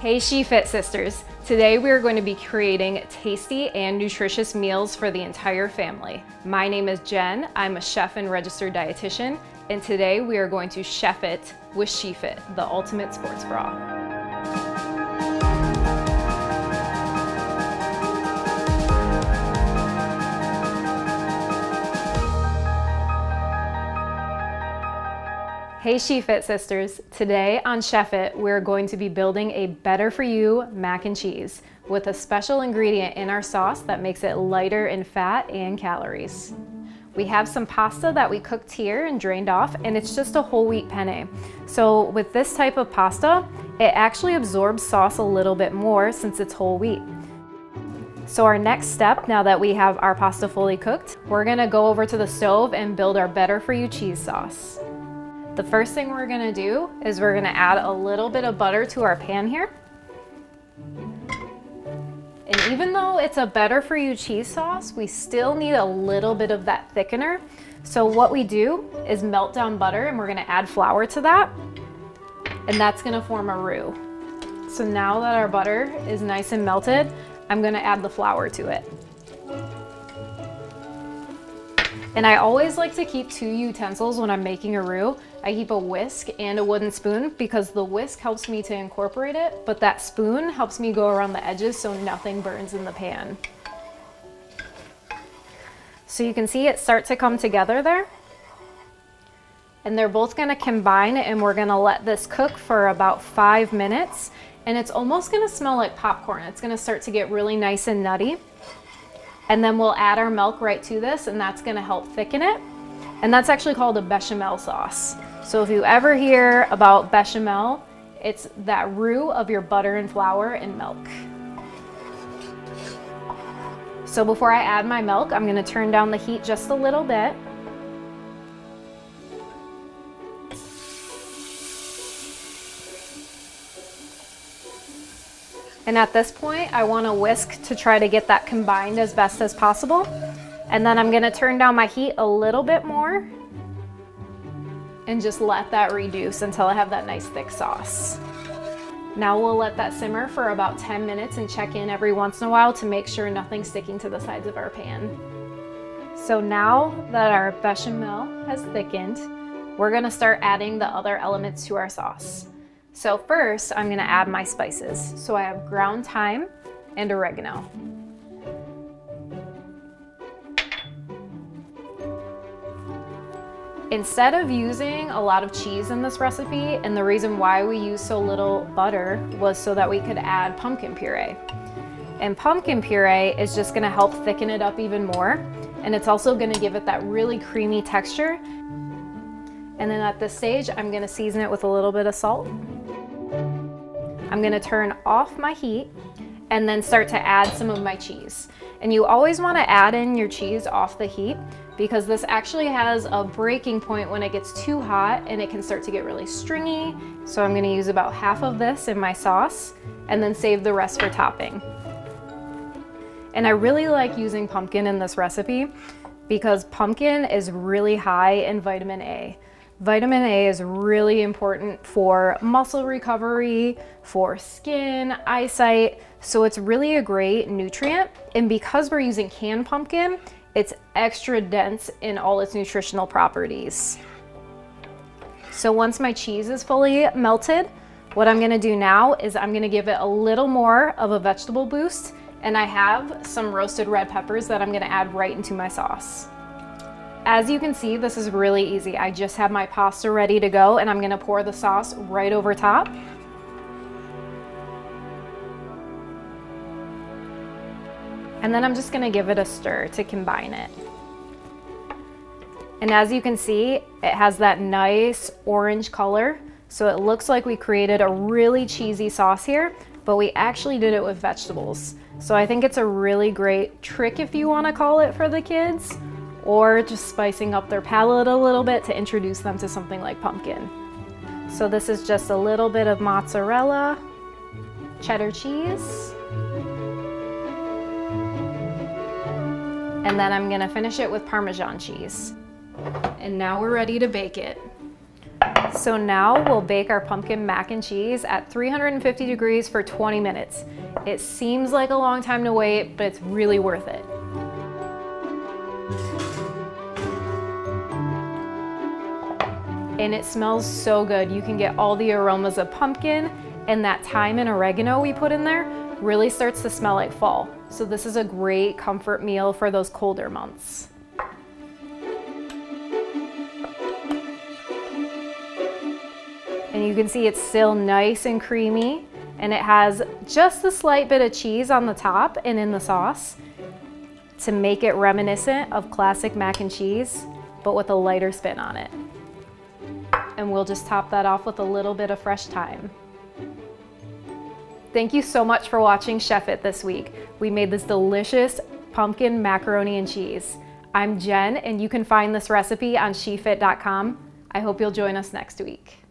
Hey SHEFIT sisters! Today we are going to be creating tasty and nutritious meals for the entire family. My name is Jen, I'm a chef and registered dietitian, and today we are going to chef it with SHEFIT, the ultimate sports bra. Hey SHEFIT sisters! Today on SHEFIT, we're going to be building a better for you mac and cheese with a special ingredient in our sauce that makes it lighter in fat and calories. We have some pasta that we cooked here and drained off, and it's just a whole wheat penne. So with this type of pasta, it actually absorbs sauce a little bit more since it's whole wheat. So our next step, now that we have our pasta fully cooked, we're gonna go over to the stove and build our better for you cheese sauce. The first thing we're gonna do is we're gonna add a little bit of butter to our pan here. And even though it's a better for you cheese sauce, we still need a little bit of that thickener. So what we do is melt down butter and we're gonna add flour to that. And that's gonna form a roux. So now that our butter is nice and melted, I'm gonna add the flour to it. And I always like to keep two utensils when I'm making a roux. I keep a whisk and a wooden spoon because the whisk helps me to incorporate it, but that spoon helps me go around the edges so nothing burns in the pan. So you can see it start to come together there. And they're both gonna combine and we're gonna let this cook for about 5 minutes. And it's almost gonna smell like popcorn. It's gonna start to get really nice and nutty. And then we'll add our milk right to this, and that's gonna help thicken it. And that's actually called a bechamel sauce. So if you ever hear about bechamel, it's that roux of your butter and flour and milk. So before I add my milk, I'm gonna turn down the heat just a little bit. And at this point, I want to whisk to try to get that combined as best as possible. And then I'm going to turn down my heat a little bit more and just let that reduce until I have that nice thick sauce. Now we'll let that simmer for about 10 minutes and check in every once in a while to make sure nothing's sticking to the sides of our pan. So now that our bechamel has thickened, we're going to start adding the other elements to our sauce. So first, I'm gonna add my spices. So I have ground thyme and oregano. Instead of using a lot of cheese in this recipe, and the reason why we use so little butter was so that we could add pumpkin puree. And pumpkin puree is just gonna help thicken it up even more. And it's also gonna give it that really creamy texture. And then at this stage, I'm gonna season it with a little bit of salt. I'm gonna turn off my heat and then start to add some of my cheese. And you always wanna add in your cheese off the heat because this actually has a breaking point when it gets too hot and it can start to get really stringy. So I'm gonna use about half of this in my sauce and then save the rest for topping. And I really like using pumpkin in this recipe because pumpkin is really high in vitamin A. Vitamin A is really important for muscle recovery, for skin, eyesight, so it's really a great nutrient. And because we're using canned pumpkin, it's extra dense in all its nutritional properties. So once my cheese is fully melted, what I'm gonna do now is I'm gonna give it a little more of a vegetable boost, and I have some roasted red peppers that I'm gonna add right into my sauce. As you can see, this is really easy. I just have my pasta ready to go and I'm gonna pour the sauce right over top. And then I'm just gonna give it a stir to combine it. And as you can see, it has that nice orange color. So it looks like we created a really cheesy sauce here, but we actually did it with vegetables. So I think it's a really great trick, if you wanna call it, for the kids, or just spicing up their palate a little bit to introduce them to something like pumpkin. So this is just a little bit of mozzarella, cheddar cheese, and then I'm gonna finish it with Parmesan cheese. And now we're ready to bake it. So now we'll bake our pumpkin mac and cheese at 350 degrees for 20 minutes. It seems like a long time to wait, but it's really worth it. And it smells so good. You can get all the aromas of pumpkin, and that thyme and oregano we put in there really starts to smell like fall. So this is a great comfort meal for those colder months. And you can see it's still nice and creamy, and it has just a slight bit of cheese on the top and in the sauce to make it reminiscent of classic mac and cheese, but with a lighter spin on it. And we'll just top that off with a little bit of fresh thyme. Thank you so much for watching SHEFIT this week. We made this delicious pumpkin macaroni and cheese. I'm Jen, and you can find this recipe on shefit.com. I hope you'll join us next week.